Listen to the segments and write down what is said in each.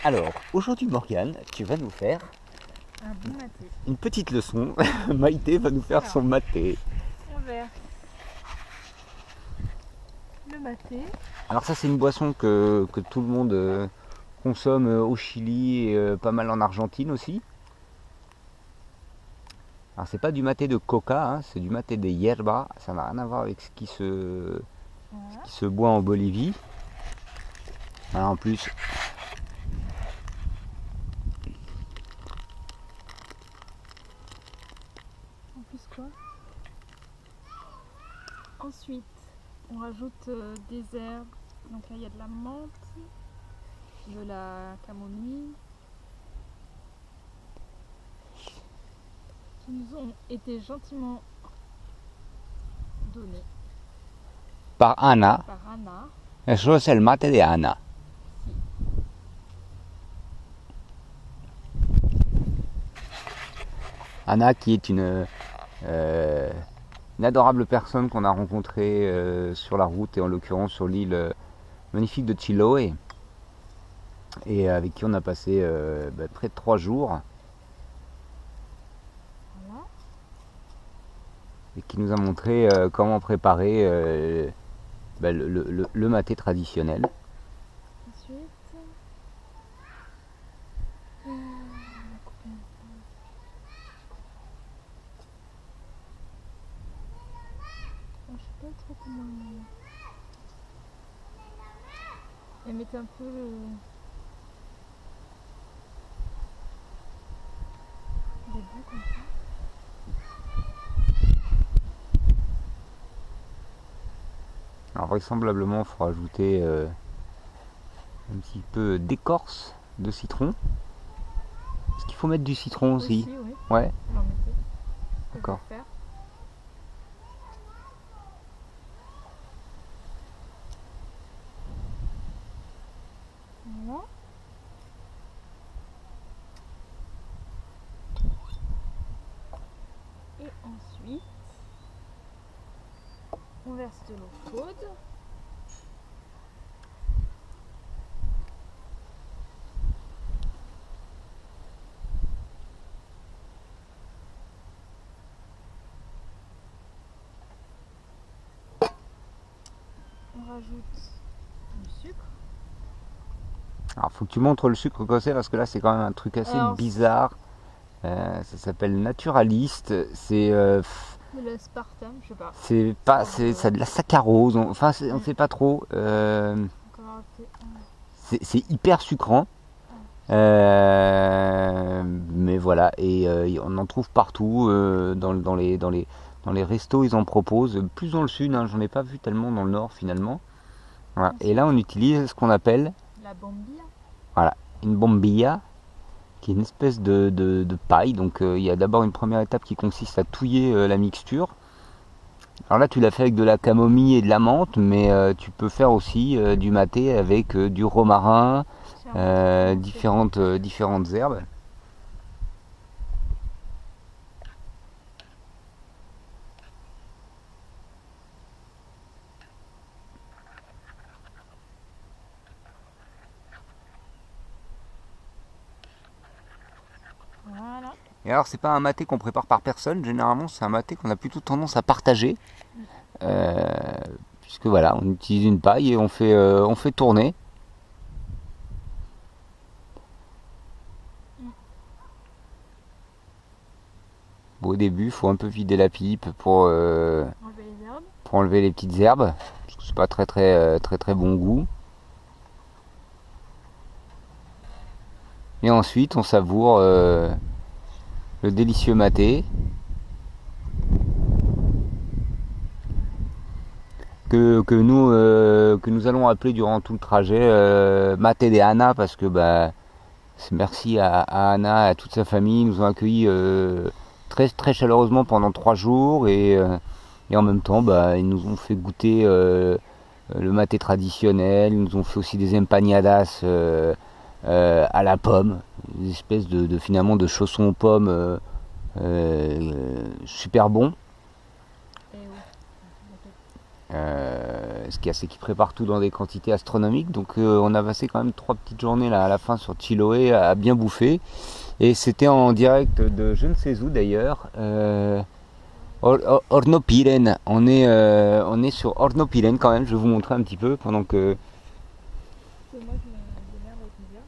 Alors, aujourd'hui Morgane, tu vas nous faire Un bon maté. une petite leçon. Maïté va nous faire Alors, son maté. on verse le maté. Alors ça c'est une boisson que tout le monde consomme au Chili et pas mal en Argentine aussi. Alors c'est pas du maté de coca, hein, c'est du maté de yerba. Ça n'a rien à voir avec ce Voilà. qui se boit en Bolivie. Alors, en plus, En plus quoi? Ensuite, on rajoute des herbes. Donc là, il y a de la menthe, de la camomille, qui nous ont été gentiment données par Ana, par Anna. eso es el mate de Ana. Si. Anna qui est une adorable personne qu'on a rencontrée sur la route et en l'occurrence sur l'île magnifique de Chiloé et avec qui on a passé près de 3 jours Voilà. et qui nous a montré comment préparer le maté traditionnel. Ensuite, on va couper un peu. Je sais pas trop comment. Et mettez un peu des bouts comme ça. Alors vraisemblablement il faut rajouter un petit peu d'écorce de citron. Est-ce qu'il faut mettre du citron aussi? Oui. Ouais, Vous en mettez. d'accord. Faire. Voilà. Et ensuite, on verse de l'eau chaude. On rajoute du sucre. Alors faut que tu montres le sucre que c'est parce que là c'est quand même un truc assez Alors, bizarre. Ça s'appelle naturaliste. de l'aspartame, je sais pas. C'est pas, ça de la saccharose. Enfin, on sait pas trop. Donc on va rajouter un. C'est hyper sucrant. Mais voilà, et on en trouve partout dans les restos, ils en proposent. Plus dans le sud, hein, j'en ai pas vu tellement dans le nord finalement. Voilà. Et là, on utilise ce qu'on appelle La bombilla. voilà, une bombilla, qui est une espèce de paille. Donc il y a d'abord une première étape qui consiste à touiller la mixture. Alors là, tu l'as fait avec de la camomille et de la menthe, mais tu peux faire aussi du maté avec du romarin, différentes herbes. Voilà. Et alors, c'est pas un maté qu'on prépare par personne, généralement, c'est un maté qu'on a plutôt tendance à partager. Euh, Puisque voilà, on utilise une paille et on fait tourner. Bon, au début, il faut un peu vider la pipe Enlever les herbes. pour enlever les petites herbes, parce que c'est pas très bon goût. Et ensuite, on savoure le délicieux maté que nous allons appeler durant tout le trajet maté de Anna, parce que merci à Anna et à toute sa famille. Ils nous ont accueillis très chaleureusement pendant 3 jours et en même temps ils nous ont fait goûter le maté traditionnel. Ils nous ont fait aussi des empanadas à la pomme, des espèces finalement de chaussons aux pommes super bons. Et oui. c'est qu'ils préparent tout dans des quantités astronomiques. Donc on a passé quand même 3 petites journées là, à la fin sur Chiloé à bien bouffer. Et c'était en direct de je ne sais où d'ailleurs. Hornopiren. On est sur Hornopiren quand même. Je vais vous montrer un petit peu pendant que. Parce que moi je m'énerve avec une bière.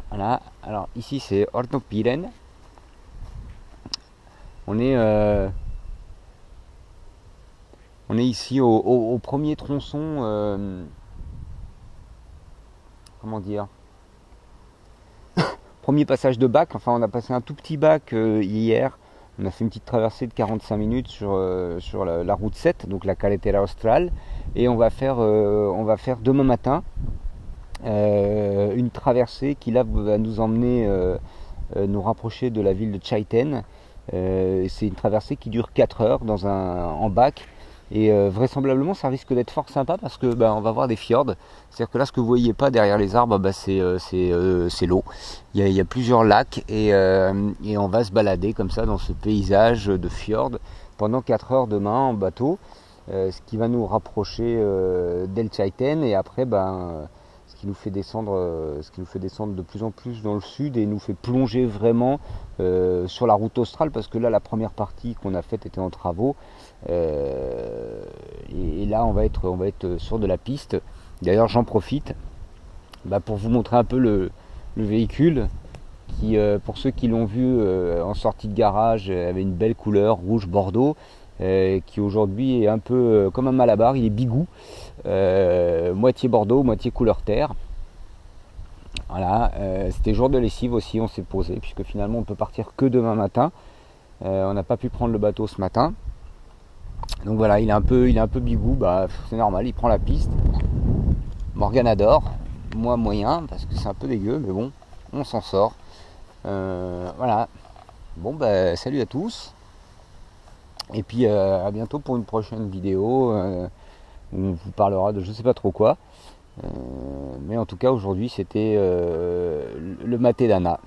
Voilà. Alors ici c'est Hornopiren. On est ici au premier tronçon. Comment dire? Premier passage de bac. Enfin, on a passé un tout petit bac hier. On a fait une petite traversée de 45 minutes sur la route 7, donc la Carretera Austral. Et on va faire demain matin une traversée qui là va nous emmener, nous rapprocher de la ville de Chaiten. C'est une traversée qui dure 4 heures en bac. Et vraisemblablement ça risque d'être fort sympa parce que on va voir des fjords. C'est-à-dire que là ce que vous voyez pas derrière les arbres, c'est l'eau. Il y a plusieurs lacs et on va se balader comme ça dans ce paysage de fjord pendant 4 heures demain en bateau. Ce qui va nous rapprocher d'El-Chaiten et après ce qui nous fait descendre de plus en plus dans le sud et nous fait plonger vraiment sur la route australe parce que là la première partie qu'on a faite était en travaux et là on va être sur de la piste. D'ailleurs j'en profite pour vous montrer un peu le véhicule qui pour ceux qui l'ont vu en sortie de garage avait une belle couleur rouge bordeaux qui aujourd'hui est un peu comme un malabar, il est bigou, moitié bordeaux, moitié couleur terre. Voilà, c'était jour de lessive aussi, on s'est posé, puisque finalement on peut partir que demain matin. On n'a pas pu prendre le bateau ce matin. Donc voilà, il est un peu bigou, c'est normal, il prend la piste. Morgane adore, moi moyen, parce que c'est un peu dégueu, mais bon, on s'en sort. Voilà. Bon salut à tous. Et puis à bientôt pour une prochaine vidéo où on vous parlera de je sais pas trop quoi. Mais en tout cas aujourd'hui c'était le maté d'Anna.